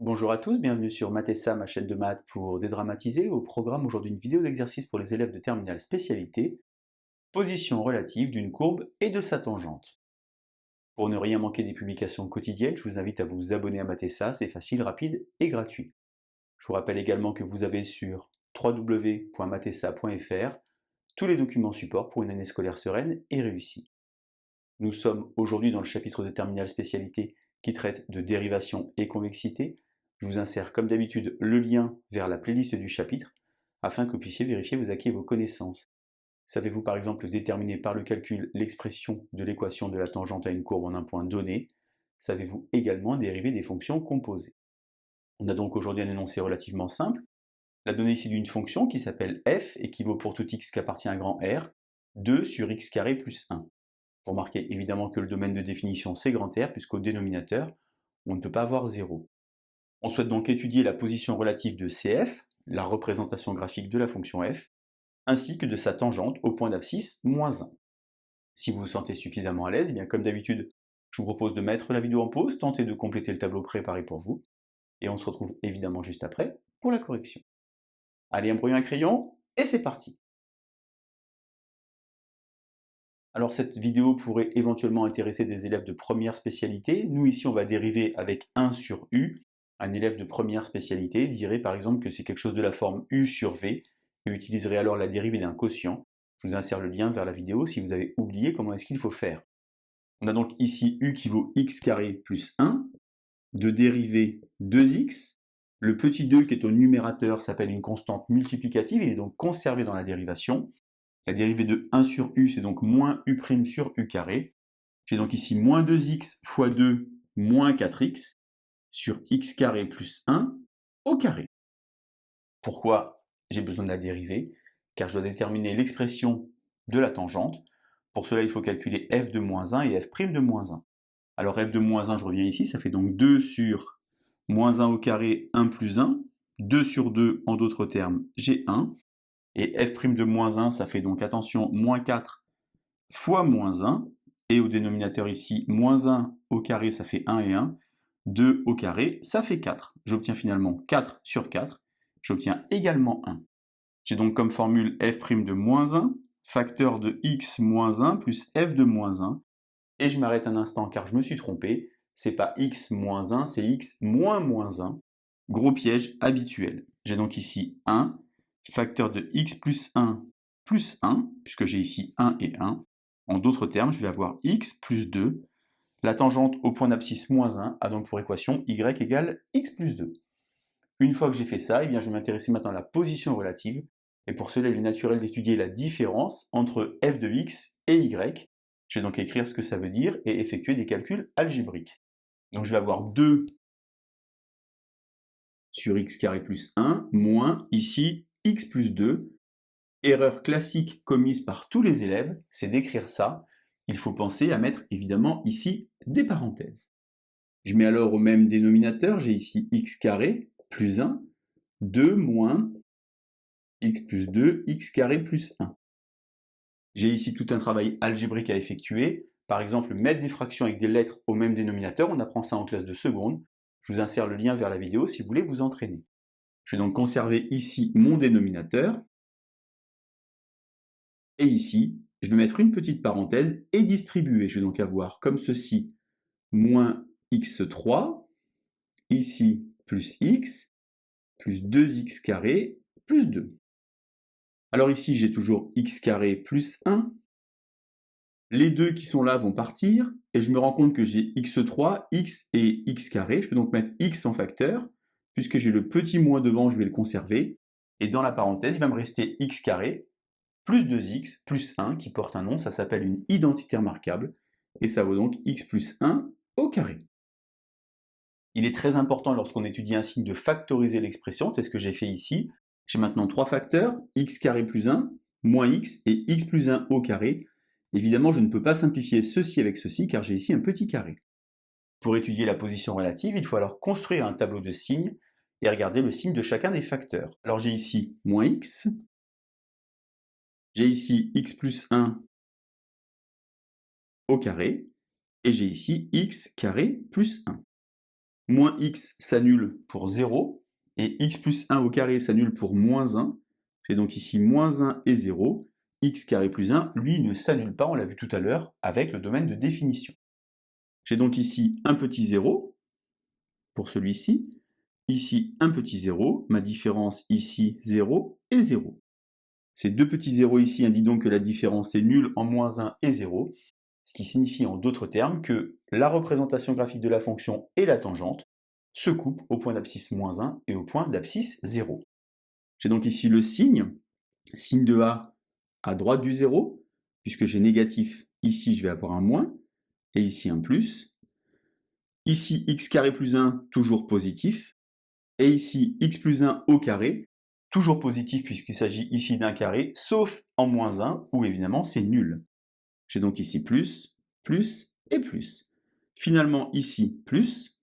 Bonjour à tous, bienvenue sur Mathessa, ma chaîne de maths pour dédramatiser. Au programme aujourd'hui une vidéo d'exercice pour les élèves de terminale spécialité, position relative d'une courbe et de sa tangente. Pour ne rien manquer des publications quotidiennes, je vous invite à vous abonner à Mathessa, c'est facile, rapide et gratuit. Je vous rappelle également que vous avez sur www.mathessa.fr tous les documents support pour une année scolaire sereine et réussie. Nous sommes aujourd'hui dans le chapitre de terminale spécialité qui traite de dérivation et convexité. Je vous insère comme d'habitude le lien vers la playlist du chapitre afin que vous puissiez vérifier vos acquis et vos connaissances. Savez-vous par exemple déterminer par le calcul l'expression de l'équation de la tangente à une courbe en un point donné? Savez-vous également dériver des fonctions composées? On a donc aujourd'hui un énoncé relativement simple. La donnée ici d'une fonction qui s'appelle f équivaut pour tout x qui appartient à un grand R, 2 sur x carré plus 1. Vous remarquez évidemment que le domaine de définition c'est grand R puisqu'au dénominateur, on ne peut pas avoir 0. On souhaite donc étudier la position relative de CF, la représentation graphique de la fonction f, ainsi que de sa tangente au point d'abscisse moins 1. Si vous vous sentez suffisamment à l'aise, eh bien comme d'habitude, je vous propose de mettre la vidéo en pause, tenter de compléter le tableau préparé pour vous, et on se retrouve évidemment juste après pour la correction. Allez, un brouillon à crayon, et c'est parti! Alors cette vidéo pourrait éventuellement intéresser des élèves de première spécialité. Nous ici on va dériver avec 1 sur U. Un élève de première spécialité dirait par exemple que c'est quelque chose de la forme U sur V et utiliserait alors la dérivée d'un quotient. Je vous insère le lien vers la vidéo si vous avez oublié comment est-ce qu'il faut faire. On a donc ici U qui vaut x carré plus 1, de dérivée 2x. Le petit 2 qui est au numérateur s'appelle une constante multiplicative, il est donc conservé dans la dérivation. La dérivée de 1 sur u, c'est donc moins u' sur u carré. J'ai donc ici moins 2x fois 2 moins 4x sur x carré plus 1 au carré. Pourquoi j'ai besoin de la dérivée? Car je dois déterminer l'expression de la tangente. Pour cela, il faut calculer f de moins 1 et f' de moins 1. Alors f de moins 1, je reviens ici, ça fait donc 2 sur moins 1 au carré, 1 plus 1. 2 sur 2, en d'autres termes, j'ai 1. Et f' de moins 1, ça fait donc, attention, moins 4 fois moins 1. Et au dénominateur ici, moins 1 au carré, ça fait 1 et 1. 2 au carré, ça fait 4. J'obtiens finalement 4 sur 4. J'obtiens également 1. J'ai donc comme formule f' de moins 1, facteur de x moins 1 plus f de moins 1. Et je m'arrête un instant car je me suis trompé. C'est pas x moins 1, c'est x moins moins 1. Gros piège habituel. J'ai donc ici 1, facteur de x plus 1, puisque j'ai ici 1 et 1. En d'autres termes, je vais avoir x plus 2. La tangente au point d'abscisse moins 1 a donc pour équation y égale x plus 2. Une fois que j'ai fait ça, eh bien, je vais m'intéresser maintenant à la position relative. Et pour cela, il est naturel d'étudier la différence entre f de x et y. Je vais donc écrire ce que ça veut dire et effectuer des calculs algébriques. Donc je vais avoir 2 sur x carré plus 1, moins, ici, x plus 2. Erreur classique commise par tous les élèves, c'est d'écrire ça. Il faut penser à mettre évidemment ici des parenthèses. Je mets alors au même dénominateur, j'ai ici x carré plus 1, 2 moins x plus 2, x carré plus 1. J'ai ici tout un travail algébrique à effectuer. Par exemple, mettre des fractions avec des lettres au même dénominateur, on apprend ça en classe de seconde. Je vous insère le lien vers la vidéo si vous voulez vous entraîner. Je vais donc conserver ici mon dénominateur. Et ici, je vais mettre une petite parenthèse et distribuer. Je vais donc avoir comme ceci, moins x3, ici plus x, plus 2x carré, plus 2. Alors ici, j'ai toujours x carré plus 1. Les deux qui sont là vont partir, et je me rends compte que j'ai x3, x et x carré. Je peux donc mettre x en facteur, puisque j'ai le petit moins devant, je vais le conserver. Et dans la parenthèse, il va me rester x carré, plus 2x, plus 1, qui porte un nom, ça s'appelle une identité remarquable, et ça vaut donc x plus 1 au carré. Il est très important lorsqu'on étudie un signe de factoriser l'expression, c'est ce que j'ai fait ici. J'ai maintenant trois facteurs, x carré plus 1, moins x et x plus 1 au carré. Évidemment, je ne peux pas simplifier ceci avec ceci, car j'ai ici un petit carré. Pour étudier la position relative, il faut alors construire un tableau de signes et regarder le signe de chacun des facteurs. Alors j'ai ici moins x, j'ai ici x plus 1 au carré, et j'ai ici x carré plus 1. Moins x s'annule pour 0, et x plus 1 au carré s'annule pour moins 1. J'ai donc ici moins 1 et 0. X carré plus 1, lui, ne s'annule pas, on l'a vu tout à l'heure, avec le domaine de définition. J'ai donc ici un petit 0 pour celui-ci. Ici, un petit 0. Ma différence ici, 0 et 0. Ces deux petits zéros ici indiquent donc que la différence est nulle en moins 1 et 0, ce qui signifie en d'autres termes que la représentation graphique de la fonction et la tangente se coupent au point d'abscisse moins 1 et au point d'abscisse 0. J'ai donc ici le signe de A à droite du 0, puisque j'ai négatif, ici je vais avoir un moins, et ici un plus. Ici x carré plus 1, toujours positif, et ici x plus 1 au carré, toujours positif puisqu'il s'agit ici d'un carré, sauf en moins 1, où évidemment c'est nul. J'ai donc ici plus, plus et plus. Finalement ici plus,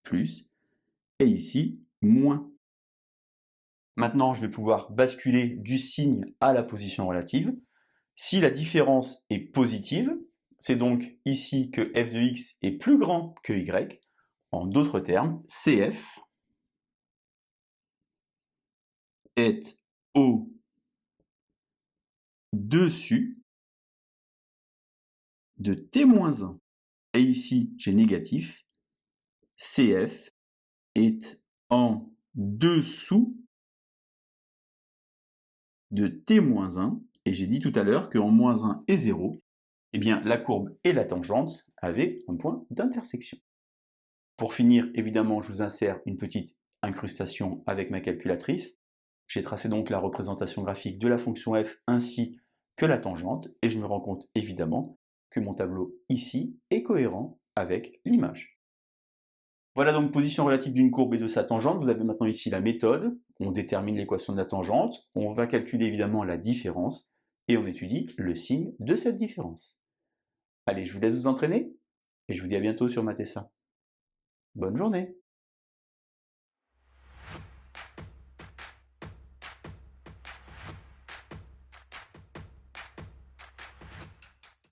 plus, et ici moins. Maintenant, je vais pouvoir basculer du signe à la position relative. Si la différence est positive, c'est donc ici que f de x est plus grand que y. En d'autres termes, CF est au-dessus de t-1. Et ici, j'ai négatif. CF est en dessous de t-1. Et j'ai dit tout à l'heure qu'en moins 1 et 0, eh bien, la courbe et la tangente avaient un point d'intersection. Pour finir, évidemment, je vous insère une petite incrustation avec ma calculatrice. J'ai tracé donc la représentation graphique de la fonction f ainsi que la tangente, et je me rends compte évidemment que mon tableau ici est cohérent avec l'image. Voilà donc position relative d'une courbe et de sa tangente. Vous avez maintenant ici la méthode. On détermine l'équation de la tangente, on va calculer évidemment la différence, et on étudie le signe de cette différence. Allez, je vous laisse vous entraîner, et je vous dis à bientôt sur Mathessa. Bonne journée!